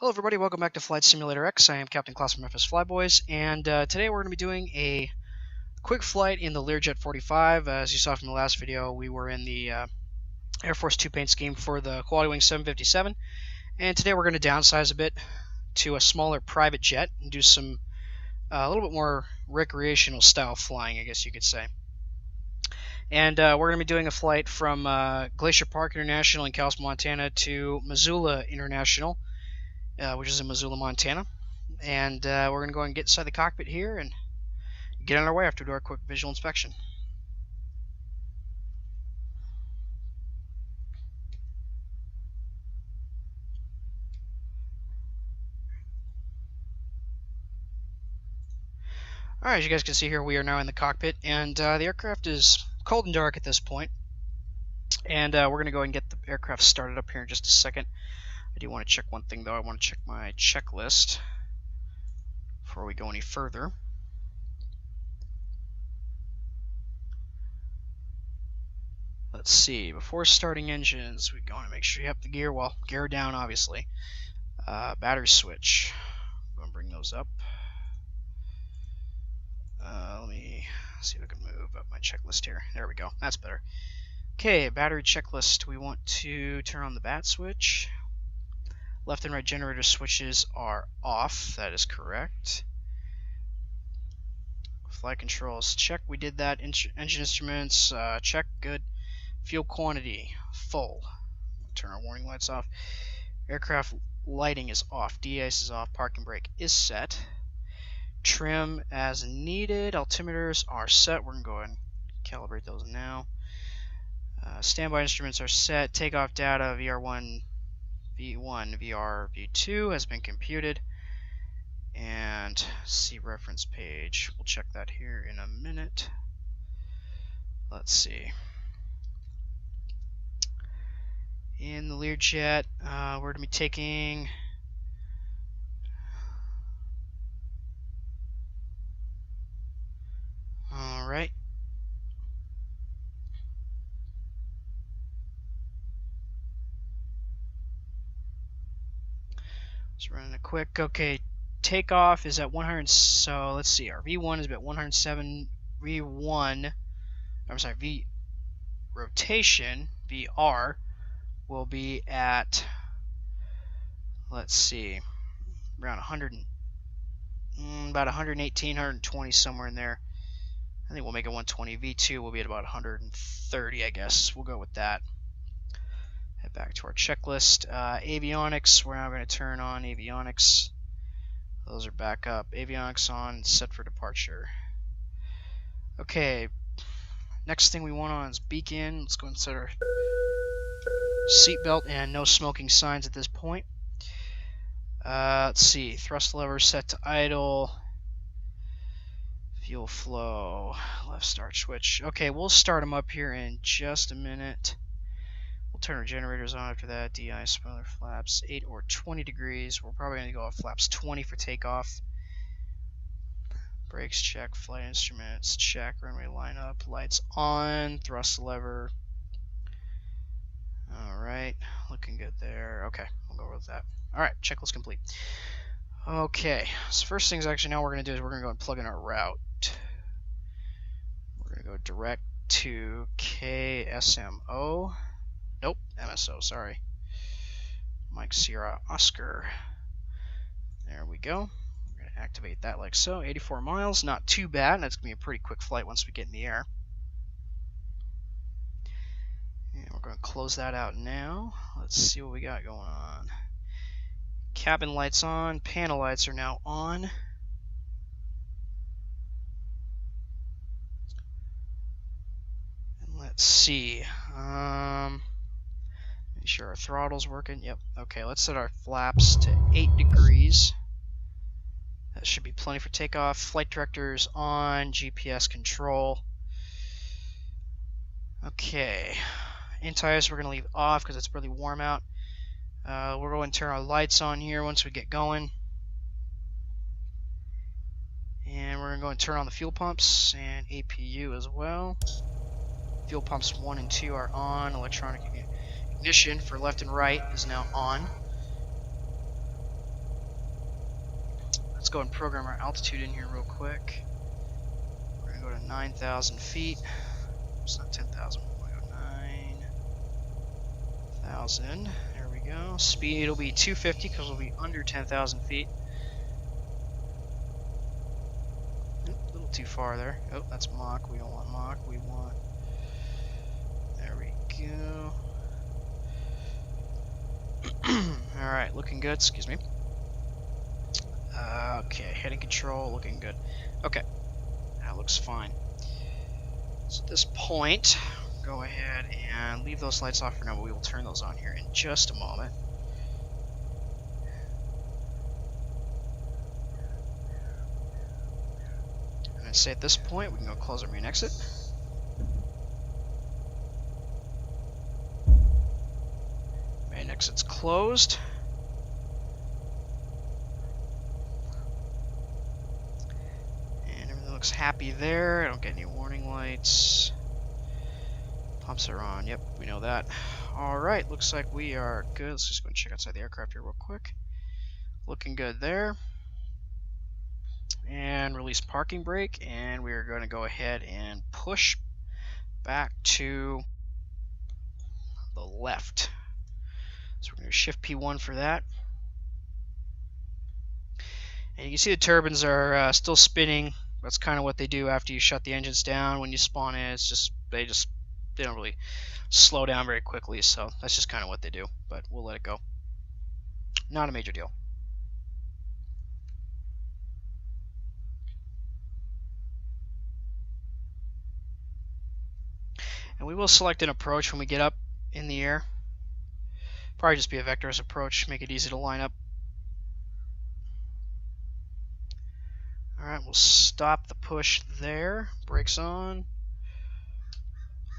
Hello everybody, welcome back to Flight Simulator X. I am Captain Klaus from FS Flyboys, and today we're going to be doing a quick flight in the Learjet 45. As you saw from the last video, we were in the Air Force 2 paint scheme for the Quality Wing 757, and today we're going to downsize a bit to a smaller private jet and do some a little bit more recreational style flying, I guess you could say. And we're going to be doing a flight from Glacier Park International in Kalispell, Montana to Missoula International, which is in Missoula, Montana. And we're going to go and get inside the cockpit here and get on our way after we do our quick visual inspection. Alright, as you guys can see here, we are now in the cockpit, and the aircraft is cold and dark at this point. And we're going to go and get the aircraft started up here in just a second. I do want to check one thing, though. I want to check my checklist before we go any further. Let's see. Before starting engines, we want to make sure you have the gear. Well, gear down, obviously. Battery switch. I'm going to bring those up. Let me see if I can move up my checklist here. There we go. That's better. Okay, battery checklist. We want to turn on the bat switch. Left and right generator switches are off. That is correct. Flight controls, check. We did that. Engine instruments, check. Good. Fuel quantity, full. Turn our warning lights off. Aircraft lighting is off. De-ice is off. Parking brake is set. Trim as needed. Altimeters are set. We're going to go ahead and calibrate those now. Standby instruments are set. Takeoff data, VR1, V1, VR, V2 has been computed. And see reference page. We'll check that here in a minute. Let's see. In the Learjet, we're going to be taking alright. Just running a quick. Okay, takeoff is at 100. So let's see. Our V1 is about 107. V1. I'm sorry. V rotation. VR will be at. Let's see. Around 100. About 118, 120, somewhere in there. I think we'll make it 120. V2 will be at about 130, I guess. We'll go with that. Head back to our checklist. Avionics, we're now going to turn on avionics. Those are back up. Avionics on, set for departure. Okay, next thing we want on is beacon. Let's go and set our seatbelt and no smoking signs at this point. Let's see, thrust lever set to idle. Fuel flow, left start switch. Okay, we'll start them up here in just a minute. We'll turn our generators on after that. DI spoiler flaps 8 or 20 degrees. We're probably going to go off flaps 20 for takeoff. Brakes check, flight instruments check, runway lineup, lights on, thrust lever. Alright, looking good there. Okay, we'll go with that. Alright, checklist complete. Okay, so first things actually now we're going to do is we're going to go and plug in our route. We're going to go direct to KSMO. Nope, MSO, sorry. Mike Sierra Oscar. There we go. We're going to activate that like so. 84 miles, not too bad. That's going to be a pretty quick flight once we get in the air. And we're going to close that out now. Let's see what we got going on. Cabin lights on, panel lights are now on. And let's see. Make sure our throttle's working. Yep. Okay, let's set our flaps to 8 degrees. That should be plenty for takeoff. Flight directors on, GPS control. Okay. Anti-ice we're going to leave off because it's really warm out. We're going to turn our lights on here once we get going. And we're going to go and turn on the fuel pumps and APU as well. Fuel pumps 1 and 2 are on. Electronic ignition for left and right is now on. Let's go and program our altitude in here real quick. We're going to go to 9,000 feet. It's not 10,000. We're going to go 9,000. There we go. Speed will be 250 because we'll be under 10,000 feet. A little too far there. Oh, that's Mach. We don't want Mach. We want... There we go. Alright, looking good. Excuse me. Okay, heading control, looking good. Okay, that looks fine. So at this point, go ahead and leave those lights off for now, but we will turn those on here in just a moment. And I'd say at this point, we can go close our main exit. Main exit's closed. Looks happy there. I don't get any warning lights. Pumps are on. Yep, we know that. Alright, looks like we are good. Let's just go and check outside the aircraft here real quick. Looking good there. And release parking brake. And we are going to go ahead and push back to the left. So we're going to shift P1 for that. And you can see the turbines are still spinning. That's kind of what they do after you shut the engines down. When you spawn in, it's just they don't really slow down very quickly, so that's just kind of what they do. But we'll let it go. Not a major deal. And we will select an approach when we get up in the air. Probably just be a vectorless approach, make it easy to line up. Alright, we'll stop the push there. Brakes on.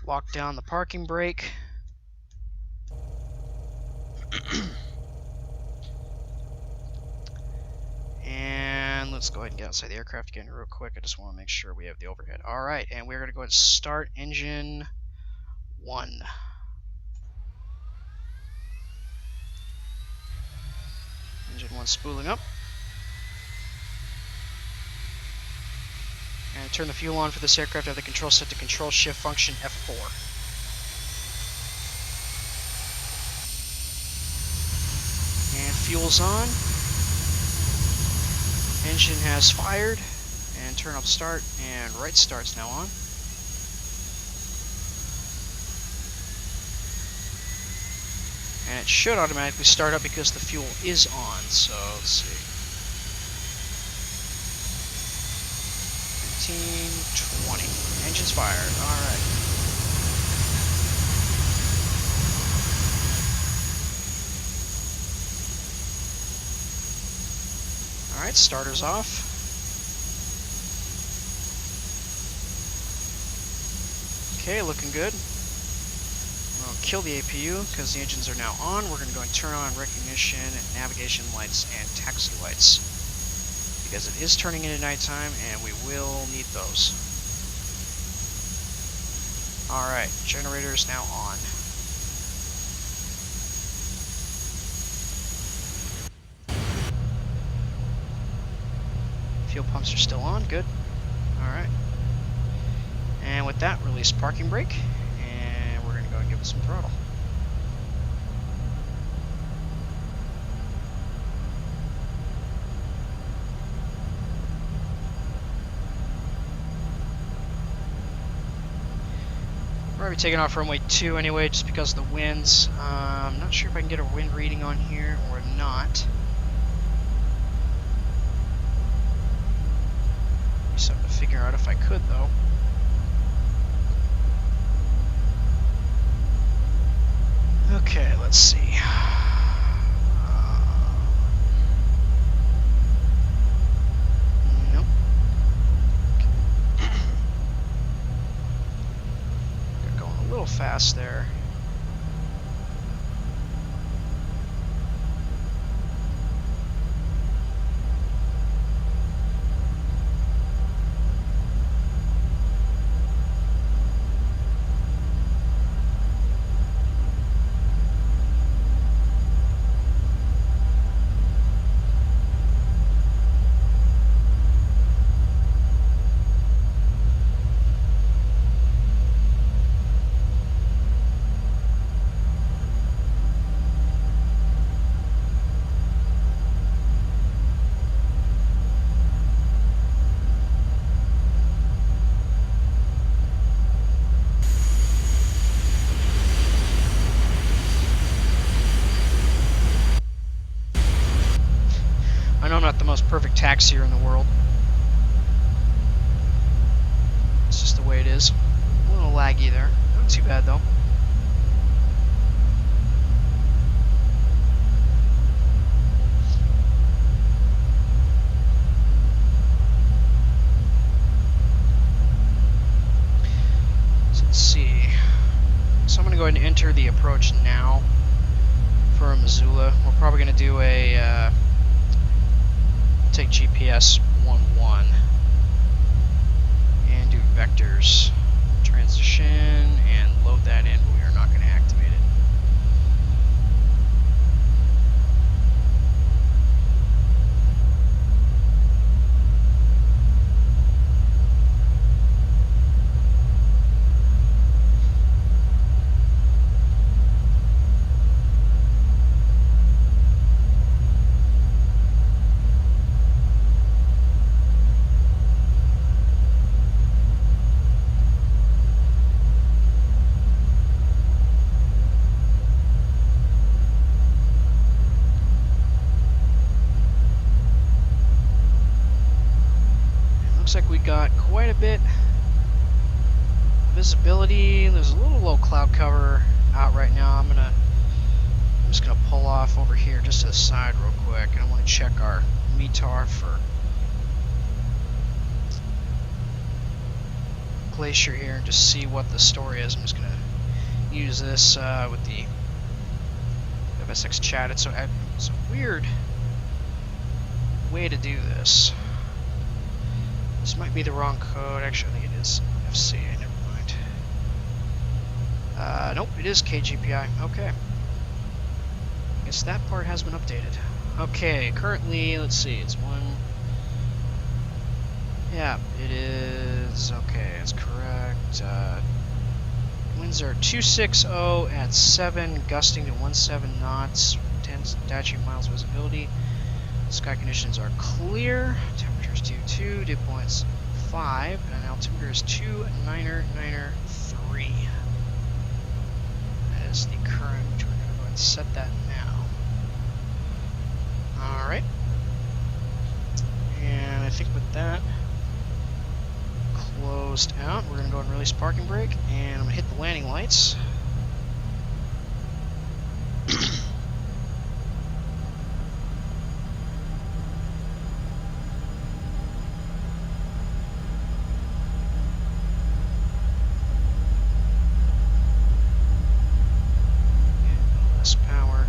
Lock down the parking brake. And let's go ahead and get outside the aircraft again real quick. I just want to make sure we have the overhead. Alright, and we're going to go ahead and start engine 1. Engine 1 spooling up. And turn the fuel on for this aircraft. Have the control set to control shift function F4. And fuel's on. Engine has fired. And turn up start. And right start's now on. And it should automatically start up because the fuel is on. So let's see. 20. Engine's fired. Alright. Alright, starter's off. Okay, looking good. We'll kill the APU because the engines are now on. We're going to go and turn on recognition, navigation lights, and taxi lights. Because it is turning into nighttime, and we will need those. Alright, generator is now on. Fuel pumps are still on, good. Alright. And with that, release parking brake, and we're going to go and give it some throttle. We're going to be taking off runway 2 anyway, just because of the winds. I'm not sure if I can get a wind reading on here or not. Be something to figure out if I could, though. Okay, let's see. Nope. They're going a little fast there. I know I'm not the most perfect taxier in the world. It's just the way it is. A little laggy there. Not too bad though. So let's see. So I'm going to go ahead and enter the approach now for Missoula. We're probably going to do a take GPS 11 and do vectors transition and load that in, but we are not going to activate it. Looks like we got quite a bit of visibility. There's a little low cloud cover out right now. I'm just gonna pull off over here just to the side real quick, and I want to check our METAR for Glacier here and just see what the story is. I'm just gonna use this with the FSX chat. It's a weird way to do this. This might be the wrong code. Actually, I think it is FCA. Never mind. Nope, it is KGPI. Okay. Guess that part has been updated. Okay, currently, let's see, it's one. Yeah, it is. Okay, it's correct. Winds are 260 at 7, gusting to 17 knots, 10 statute miles visibility. Sky conditions are clear. Temperatures due 2, dew points 5, and altimeter is 2993. That is the current, which we're going to go ahead and set that now. Alright. And I think with that closed out, we're going to go ahead and release parking brake, and I'm going to hit the landing lights. Power.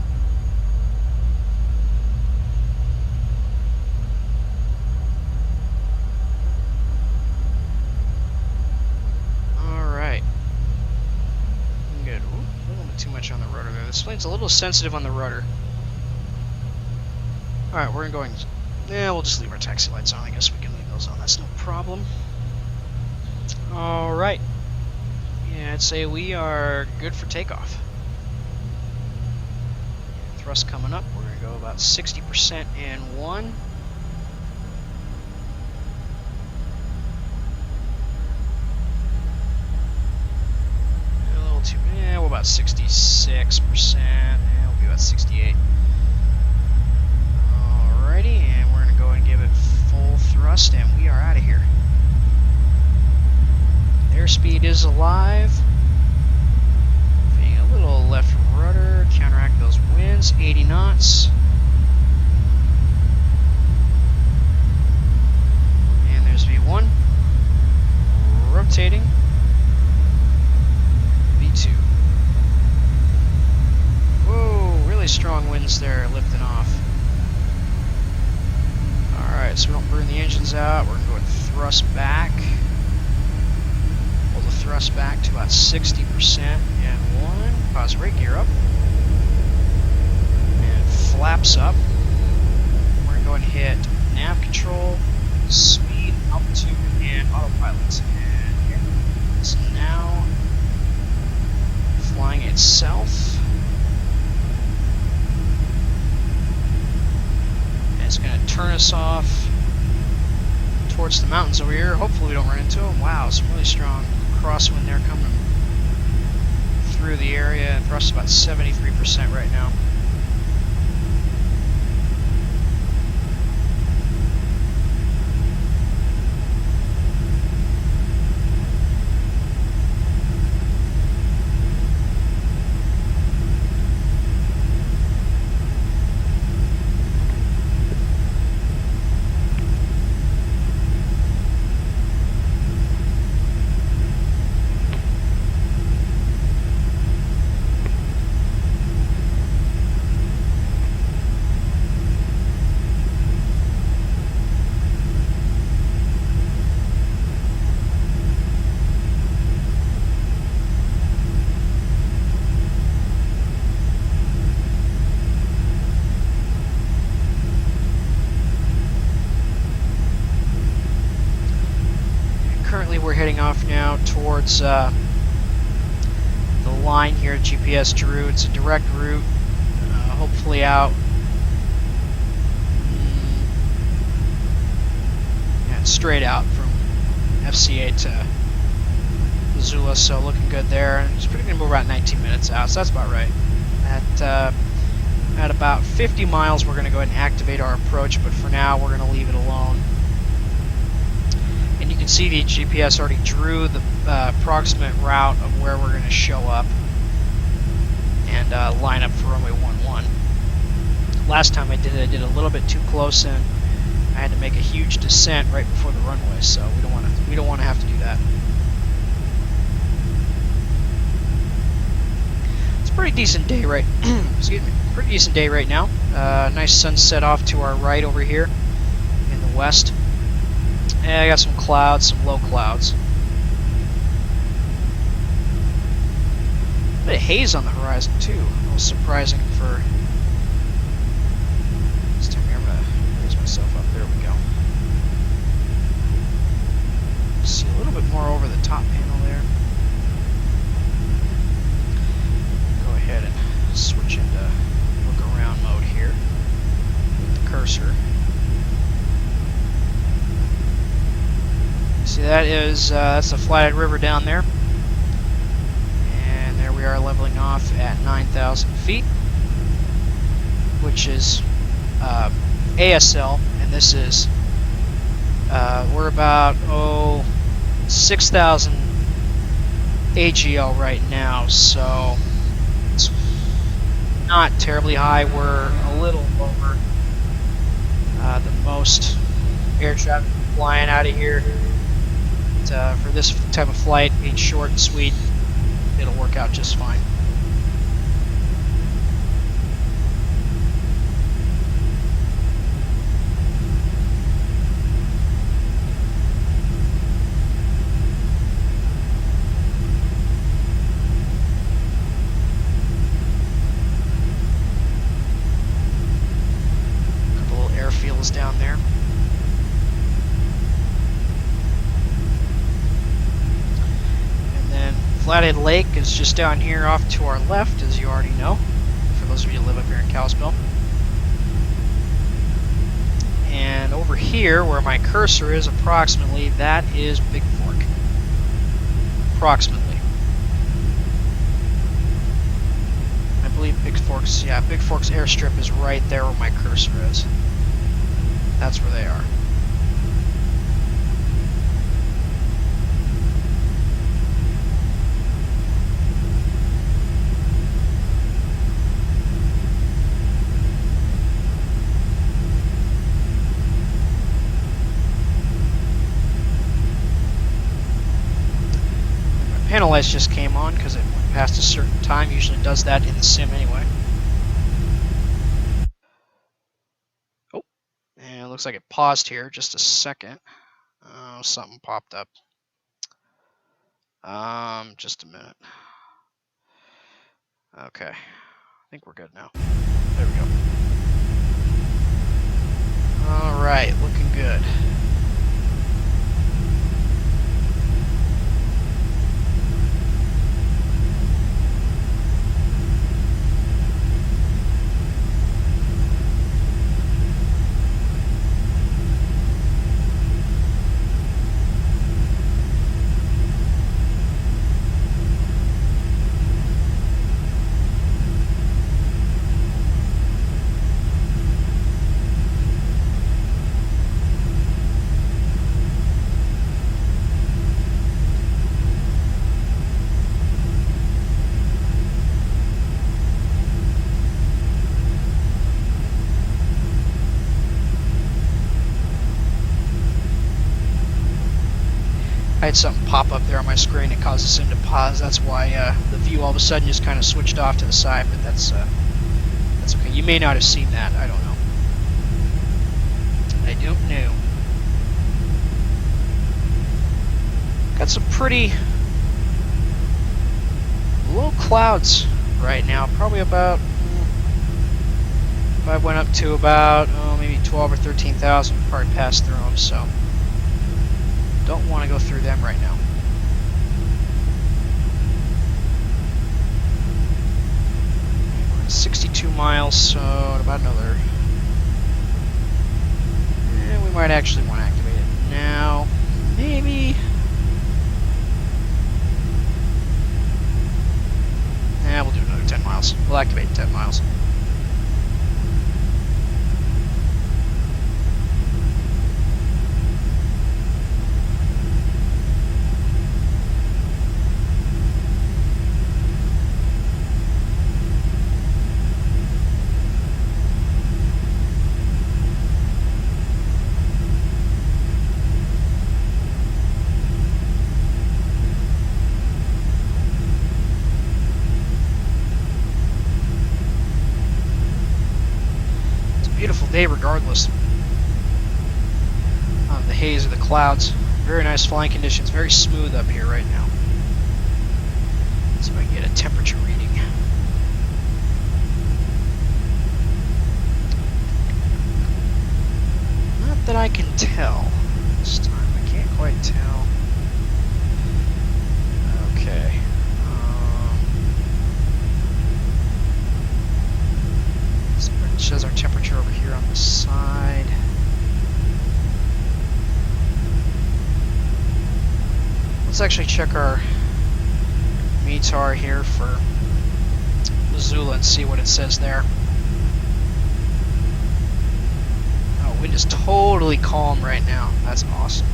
Alright. Good. Ooh, a little bit too much on the rudder there. This plane's a little sensitive on the rudder. Alright, we're going. Yeah, we'll just leave our taxi lights on. I guess we can leave those on. That's no problem. Alright. Yeah, I'd say we are good for takeoff. Thrust coming up. We're going to go about 60% in 1. A little too. Yeah, we're about 66%. Yeah, we'll be about 68. Alrighty, and we're going to go and give it full thrust, and we are out of here. Airspeed is alive. Being a little left rudder, counteract those winds, 80 knots. And there's V1. Rotating. V2. Whoa, really strong winds there, lifting off. Alright, so we don't burn the engines out. We're going to go and thrust back. Pull the thrust back to about 60% and 1. Pause brake, gear up. And flaps up. We're going to go and hit nav control, speed, altitude, and autopilot. And here it's now flying itself. And it's going to turn us off towards the mountains over here. Hopefully we don't run into them. Wow, some really strong crosswind there coming through the area. Thrust about 73% right now. we're heading off now towards the line here GPS drew. It's a direct route, hopefully out. Yeah, straight out from FCA to Missoula, so looking good there. And it's probably going to move about 19 minutes out, so that's about right. At about 50 miles, we're going to go ahead and activate our approach, but for now, we're going to leave it alone. And you can see the GPS already drew the approximate route of where we're going to show up and line up for runway 11. Last time I did it a little bit too close, and I had to make a huge descent right before the runway, so we don't want to have to do that. It's a pretty decent day, right? Excuse me. Pretty decent day right now. Nice sunset off to our right over here in the west. And I got some clouds, some low clouds. A bit of haze on the horizon too. A little surprising for this time here. I'm gonna raise myself up. There we go. See a little bit more over the top panel there. Go ahead and switch into look around mode here with the cursor. See, that is that's the Flathead River down there, and there we are leveling off at 9,000 feet, which is ASL, and this is we're about 6,000 AGL right now, so it's not terribly high. We're a little lower than most air traffic flying out of here. For this type of flight, being short and sweet, it'll work out just fine. A couple little airfields down there. Flathead Lake is just down here off to our left, as you already know, for those of you who live up here in Kalispell. And over here, where my cursor is approximately, that is Big Fork. Approximately. I believe Big Fork's airstrip is right there where my cursor is. That's where they are. Panel lights just came on because it went past a certain time. Usually does that in the sim anyway. Oh, and it looks like it paused here just a second. Oh, something popped up. Just a minute. Okay, I think we're good now. There we go. All right, looking good. I had something pop up there on my screen that caused the sim to pause. That's why the view all of a sudden just kind of switched off to the side, but that's okay. You may not have seen that. I don't know. I don't know. Got some pretty low clouds right now. Probably about, if I went up to about, maybe 12 or 13,000, probably pass through them, so don't want to go through them right now. 62 miles, so about another. We might actually want to activate it now. Maybe. We'll do another 10 miles. We'll activate 10 miles. Beautiful day regardless of the haze or the clouds. Very nice flying conditions, very smooth up here right now. Let's see if I can get a temperature reading. Not that I can tell this time. I can't quite tell. Okay. It shows our temperature over here on the side. Let's actually check our METAR here for Missoula and see what it says there. Oh, wind is totally calm right now. That's awesome.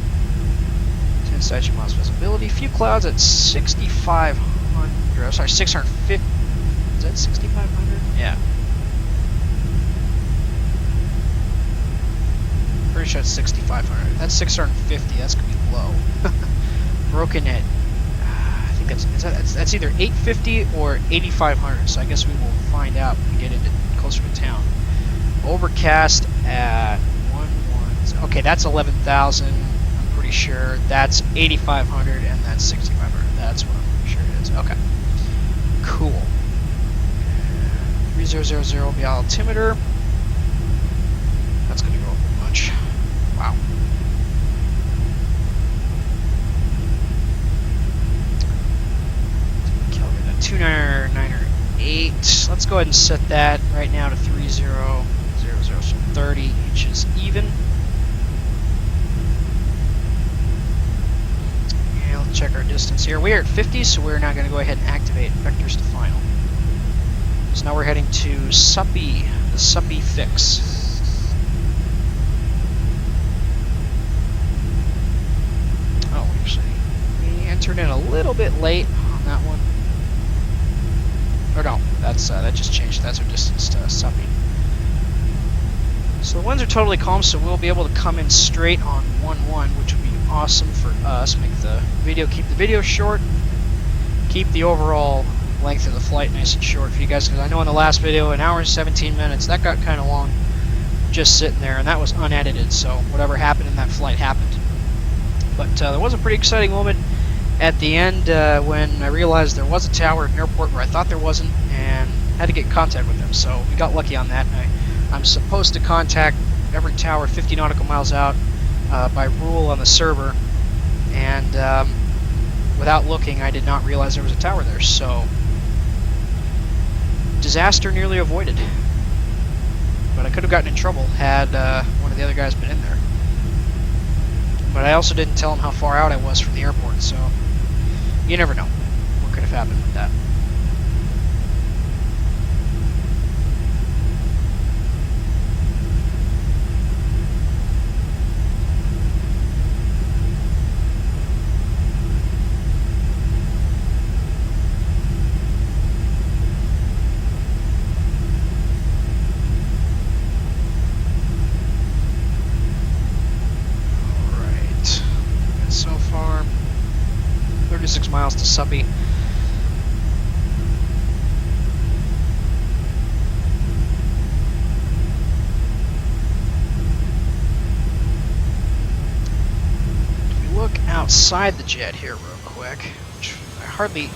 10 statute miles visibility. Few clouds at 6,500. Sorry, 650. Is that 6,500? Yeah. Pretty sure it's 6,500. That's 650. That's gonna be low. Broken at, I think that's either 850 or 8,500. So I guess we will find out when we get into closer to town. Overcast at 11. Okay, that's 11,000. I'm pretty sure that's 8,500 and that's 6,500. That's what I'm pretty sure it is. Okay, cool. 3000 will be altimeter. That's gonna go up a bunch. Wow. Kelvin, 29908. Let's go ahead and set that right now to 3000, so 30 inches even. And let's check our distance here. We are at 50, so we're now going to go ahead and activate vectors to final. So now we're heading to Suppy, the Suppy fix. Turned in a little bit late on that one. Or no, that's that just changed. That's our distance to Suppy. So the winds are totally calm, so we'll be able to come in straight on 1-1, which would be awesome for us. Keep the video short, keep the overall length of the flight nice and short for you guys. Because I know in the last video, 1 hour and 17 minutes, that got kind of long, just sitting there, and that was unedited. So whatever happened in that flight happened. But there was a pretty exciting moment at the end when I realized there was a tower at an airport where I thought there wasn't, and had to get in contact with them. So we got lucky on that. I'm supposed to contact every tower 50 nautical miles out by rule on the server, and without looking, I did not realize there was a tower there. So disaster nearly avoided. But I could have gotten in trouble had one of the other guys been in there. But I also didn't tell him how far out I was from the airport, so you never know what could have happened with that. So far, 36 miles to Suppy. If we look outside the jet here real quick, which I hardly,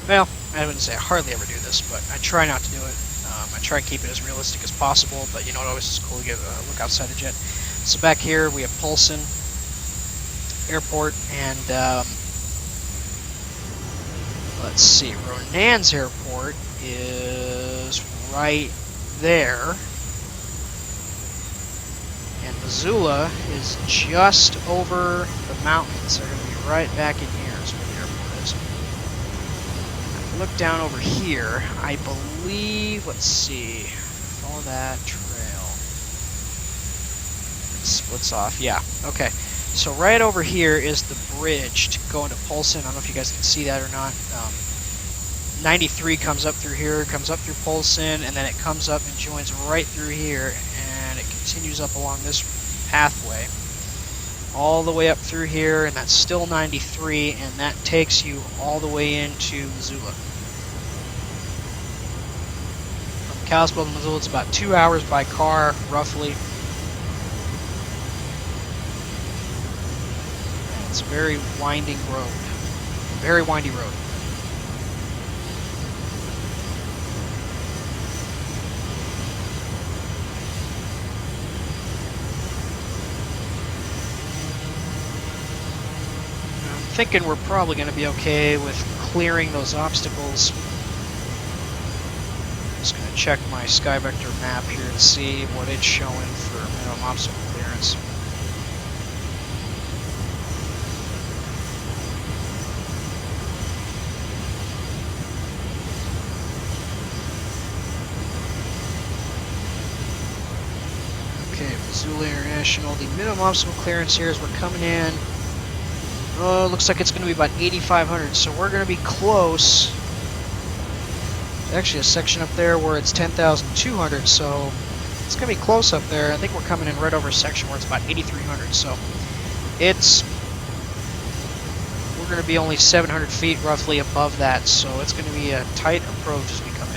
well, I wouldn't say I hardly ever do this, but I try not to do it. I try and keep it as realistic as possible, but you know, it always is cool to get a look outside the jet. So back here we have Polson Airport, and let's see, Ronan's Airport is right there. And Missoula is just over the mountains. They're going to be right back in here is where the airport is. If I look down over here, I believe, let's see, follow that trail. It splits off, yeah, okay. So right over here is the bridge to go into Polson. I don't know if you guys can see that or not. 93 comes up through here, comes up through Polson, and then it comes up and joins right through here, and it continues up along this pathway all the way up through here, and that's still 93, and that takes you all the way into Missoula. From Kalispell to Missoula, it's about 2 hours by car, roughly. It's a very winding road. Very windy road. Thinking we're probably going to be okay with clearing those obstacles. Just going to check my SkyVector map here to see what it's showing for minimum obstacle clearance. Okay, Missoula International. The minimum obstacle clearance here is we're coming in. Oh, looks like it's going to be about 8,500, so we're going to be close. There's actually a section up there where it's 10,200, so it's going to be close up there. I think we're coming in right over a section where it's about 8,300, so we're going to be only 700 feet roughly above that, so it's going to be a tight approach as we come in.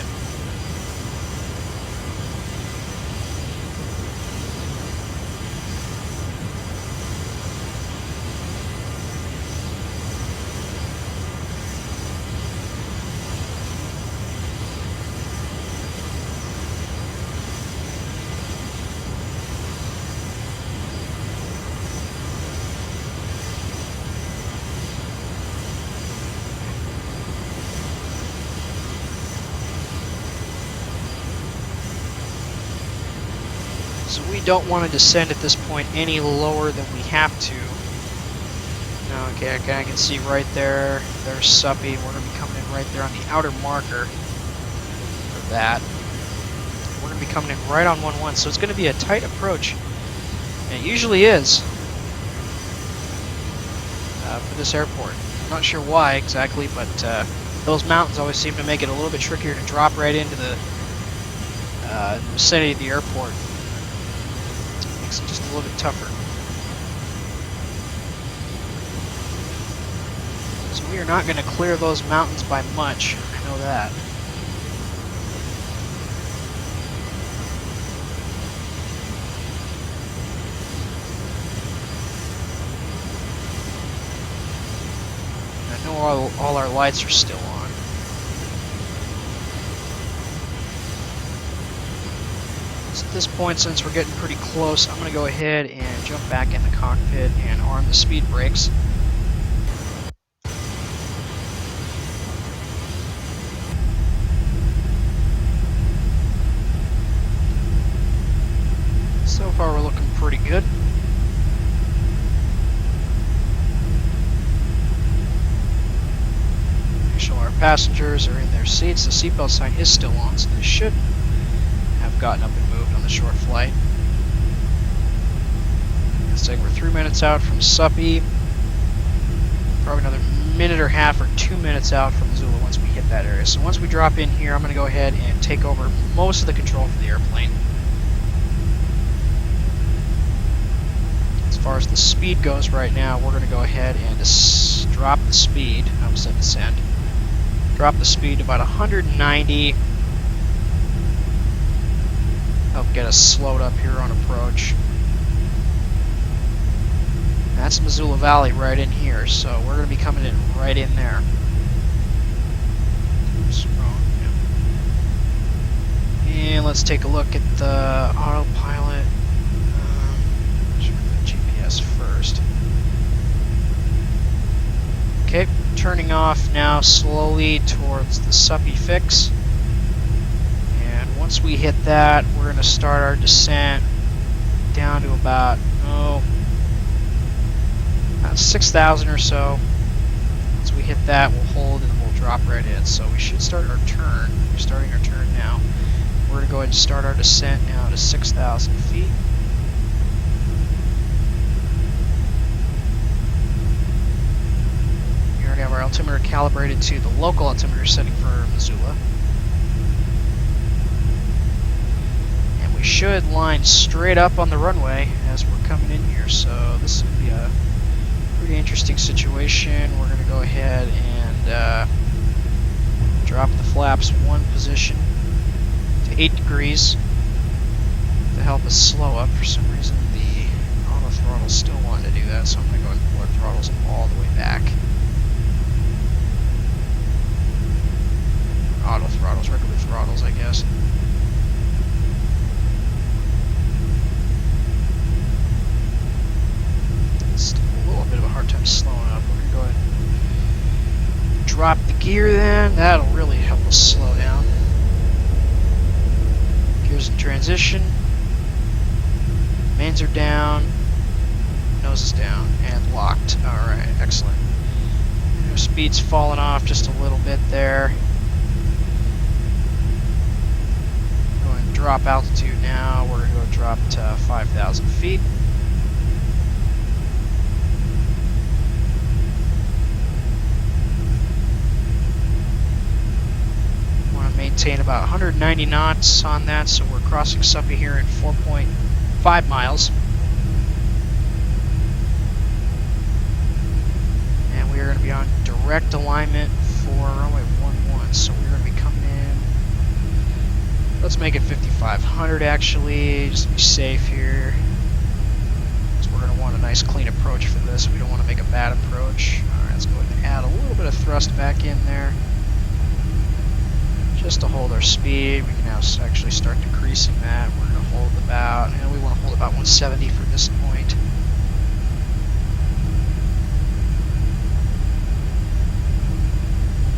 So we don't want to descend at this point any lower than we have to. Okay, I can see right there, there's Suppy. We're going to be coming in right there on the outer marker for that. We're going to be coming in right on 1-1, so it's going to be a tight approach. And it usually is for this airport. I'm not sure why exactly, but those mountains always seem to make it a little bit trickier to drop right into the vicinity of the airport. Makes it just a little bit tougher. So we are not going to clear those mountains by much, I know that. I know all our lights are still on. So at this point, since we're getting pretty close, I'm going to go ahead and jump back in the cockpit and arm the speed brakes. So far, we're looking pretty good. Make sure our passengers are in their seats. The seatbelt sign is still on, so they should have gotten up and moved on the short flight. Looks like we're 3 minutes out from Suppy. Probably another minute or half or 2 minutes out from Missoula once we hit that area. So once we drop in here, I'm going to go ahead and take over most of the control for the airplane. As far as the speed goes right now, we're going to go ahead and drop the speed. I almost said descend. Drop the speed to about 190. Help get us slowed up here on approach. That's Missoula Valley right in here, so we're going to be coming in right in there. Oops, wrong. Yeah. And let's take a look at the autopilot. Check the GPS first. Okay, turning off now slowly towards the Suppy fix. And once we hit that, we're going to start our descent down to about 6,000 or so. Once we hit that, we'll hold and then we'll drop right in. So we should start our turn. We're starting our turn now. We're going to go ahead and start our descent now to 6,000 feet. We already have our altimeter calibrated to the local altimeter setting for Missoula. And we should line straight up on the runway as we're coming in here. So this is going to be a pretty interesting situation. We're going to go ahead and drop the flaps one position to 8 degrees to help us slow up. For some reason the auto throttle still wanted to do that, so I'm going to go ahead and pull our throttles all the way back. Auto throttles, regular throttles, I guess. It's a little bit of a hard time slowing up. We're going to go ahead and drop the gear then. That'll really help us slow down. Gears in transition. Mains are down. Nose is down and locked. Alright, excellent. Our speed's falling off just a little bit there. Going to drop altitude now. We're going to go drop to 5,000 feet. Maintain about 190 knots on that, so we're crossing Suppy here in 4.5 miles. And we are going to be on direct alignment for runway 11, so we're going to be coming in. Let's make it 5,500 actually, just to be safe here. So we're going to want a nice clean approach for this. We don't want to make a bad approach. Alright, let's go ahead and add a little bit of thrust back in there. Just to hold our speed. We can now actually start decreasing that. We're going to hold about, we want to hold about 170 for this point.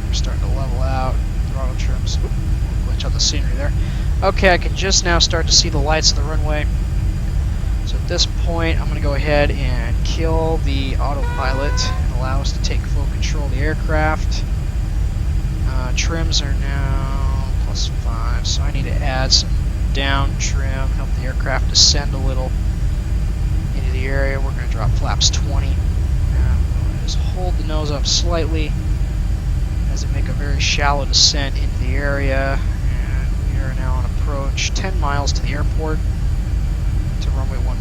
We're starting to level out. Throttle trims. Oop, glitch on the scenery there. Okay, I can just now start to see the lights of the runway. So at this point, I'm going to go ahead and kill the autopilot and allow us to take full control of the aircraft. Trims are now +5, so I need to add some down trim, help the aircraft descend a little into the area. We're going to drop flaps 20. Just hold the nose up slightly as we make a very shallow descent into the area. And we are now on approach 10 miles to the airport to runway 11.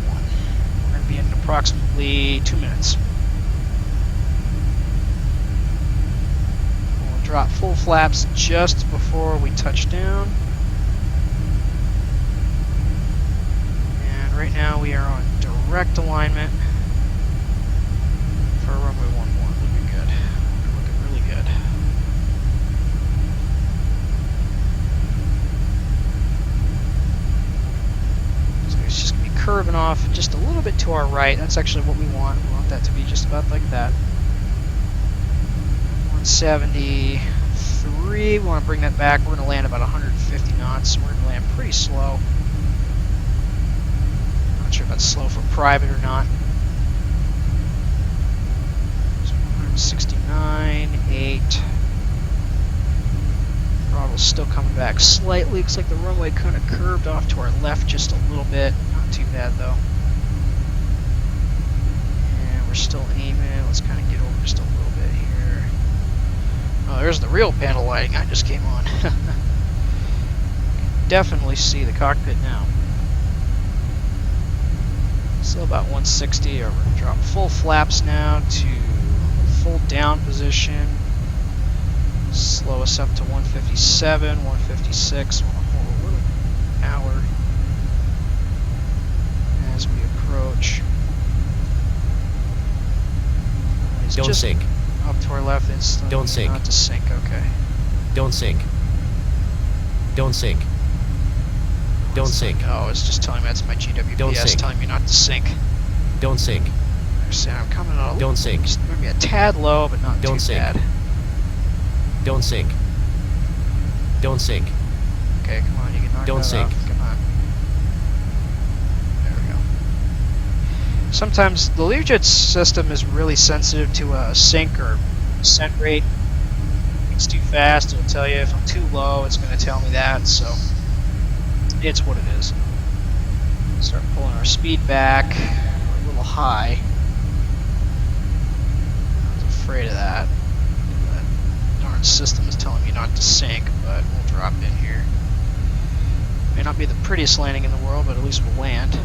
We're going to be in approximately 2 minutes. Drop full flaps just before we touch down. And right now we are on direct alignment for runway 11. Looking good. Looking really good. So it's just going to be curving off just a little bit to our right. That's actually what we want. We want that to be just about like that. 173. We want to bring that back. We're going to land about 150 knots. So we're going to land pretty slow. Not sure if that's slow for private or not. So 169, 8. Throttle's still coming back slightly. Looks like the runway kind of curved off to our left just a little bit. Not too bad though. And we're still aiming. Let's kind of get over just a little bit here. Oh, there's the real panel lighting. I just came on. Definitely see the cockpit now. Still about 160. We're going to drop full flaps now to full down position. Slow us up to 157, 156. We'll hold a little power as we approach. Don't sink. Up to our left instantly. Don't sink. Not to sink, okay. Don't sink. Don't sink. Don't sink. Oh, it's just telling me that's my GWPS telling me not to sink. Don't sink. I'm coming on. Don't sink. Just maybe a tad low, but not Don't too sink. bad. Don't sink. Don't sink. Okay, come on, you can knock Don't that sink. off. Come on. There we go. Sometimes the Learjet system is really sensitive to a sink or descent rate. If it's too fast, it'll tell you. If I'm too low, it's going to tell me that. So it's what it is. Start pulling our speed back. We're a little high. I was afraid of that. That darn system is telling me not to sink, but we'll drop in here. May not be the prettiest landing in the world, but at least we'll land.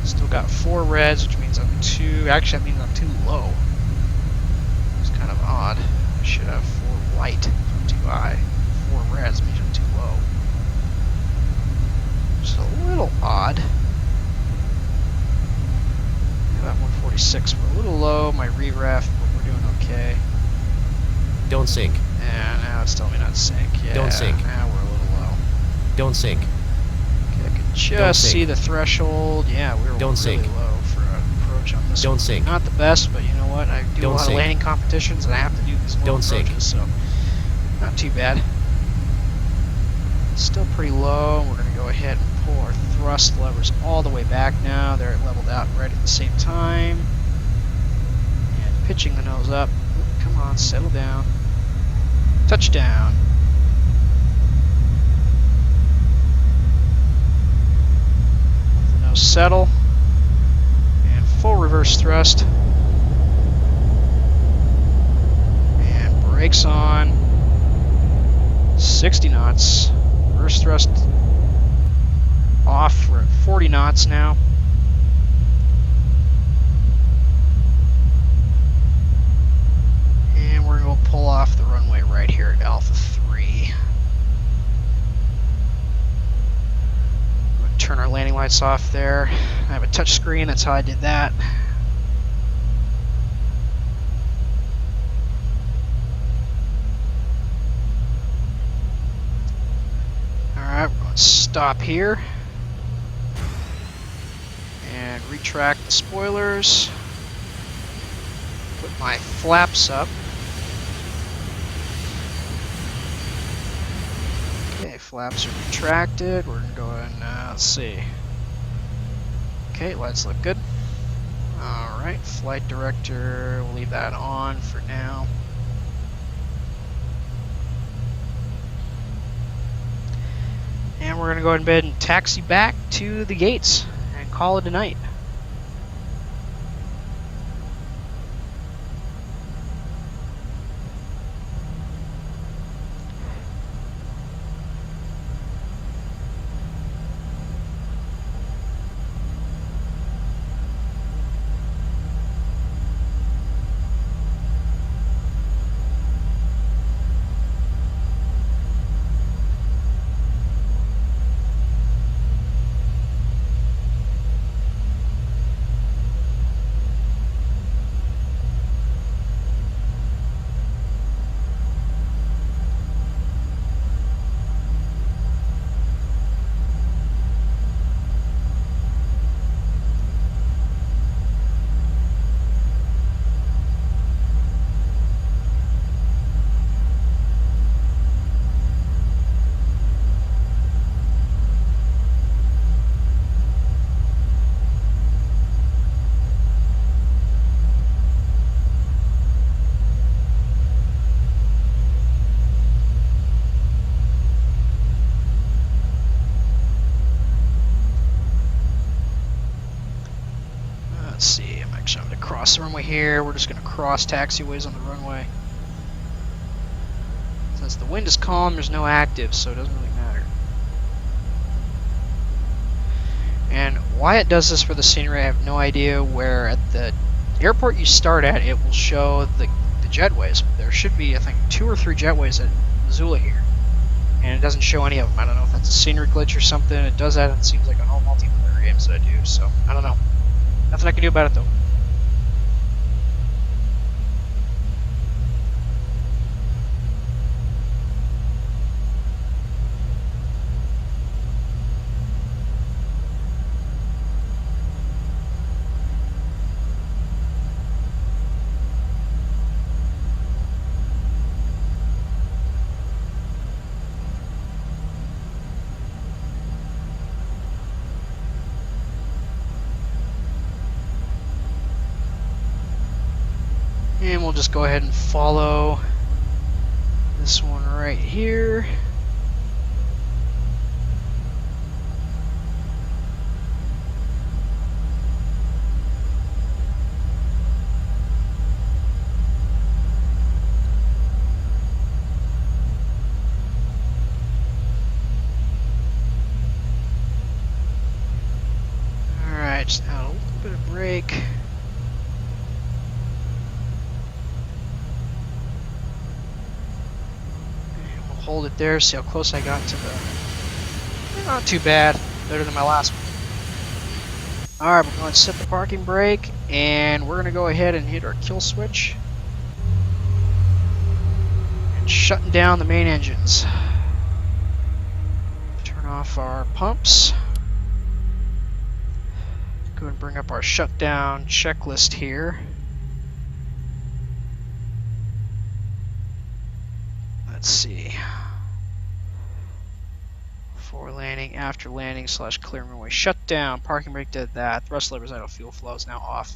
Still got 4 reds, which means I'm too... Actually, that means I'm too low. It's kind of odd. I should have 4 white if I'm too high. 4 reds means I'm too low. Just a little odd. About 146. We're a little low. My re-ref, but we're doing okay. Don't sink. Yeah, now it's telling me not to sink. Yeah, Don't sink. now we're a little low. Don't sink. Okay, I can just see the threshold. Yeah, we were Don't really sink. low for an approach on this Don't one. sink. Not the best, but you know what? I do a Don't lot of sink. landing competitions, and I have to do these low Don't approaches, sink. so not too bad. Still pretty low. We're going to go ahead and pull our thrust levers all the way back now. They're leveled out right at the same time. And pitching the nose up. Come on, settle down. Touchdown. Let the nose settle. And full reverse thrust. And brakes on. 60 knots. Reverse thrust off. We're at 40 knots now. And we're going to pull off the runway right here at Alpha 3. I'm going to turn our landing lights off there. I have a touch screen, that's how I did that. Alright, we're going to stop here. And retract the spoilers. Put my flaps up. Okay, flaps are retracted. We're going to go and, let's see. Okay, lights look good. Alright, flight director, we'll leave that on for now. And we're going to go ahead and taxi back to the gates and call it a night. Let's see, I'm actually going to cross the runway here. We're just going to cross taxiways on the runway. Since the wind is calm, there's no active, so it doesn't really matter. And why it does this for the scenery, I have no idea. Where at the airport you start at, it will show the jetways. There should be, I think, 2 or 3 jetways at Missoula here. And it doesn't show any of them. I don't know if that's a scenery glitch or something. It does that, it seems like on all multiplayer games that I do, so I don't know. Nothing I can do about it, though. And we'll just go ahead and follow this one right here. Alright, just add a little bit of brake. And we'll hold it there, see how close I got to the... Not too bad, better than my last one. Alright, we're going to set the parking brake, and we're going to go ahead and hit our kill switch. And shutting down the main engines. Turn off our pumps. Go ahead and bring up our shutdown checklist here. Let's see. Before landing, after landing, / clearing runway. Shutdown, parking brake did that. Thrust levers idle, fuel flow is now off.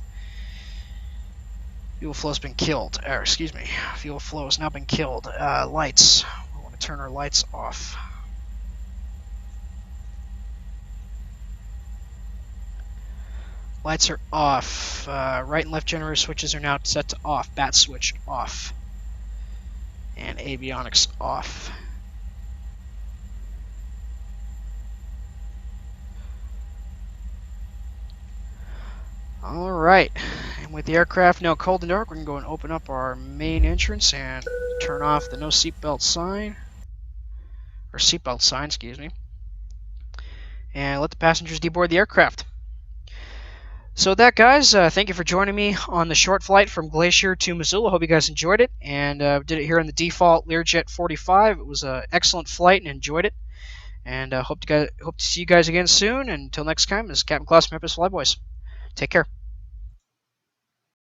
Fuel flow's been killed. Excuse me. Fuel flow has now been killed. Lights. We want to turn our lights off. Lights are off. Right and left generator switches are now set to off. Bat switch off. And avionics off. Alright, and with the aircraft now cold and dark, we're going to go and open up our main entrance and turn off the no seatbelt sign. Or seatbelt sign, excuse me. And let the passengers deboard the aircraft. So with that, guys, thank you for joining me on the short flight from Glacier to Missoula. Hope you guys enjoyed it, and did it here in the default Learjet 45. It was an excellent flight and enjoyed it. And hope to see you guys again soon. And until next time, this is Captain Class Memphis Flyboys. Take care.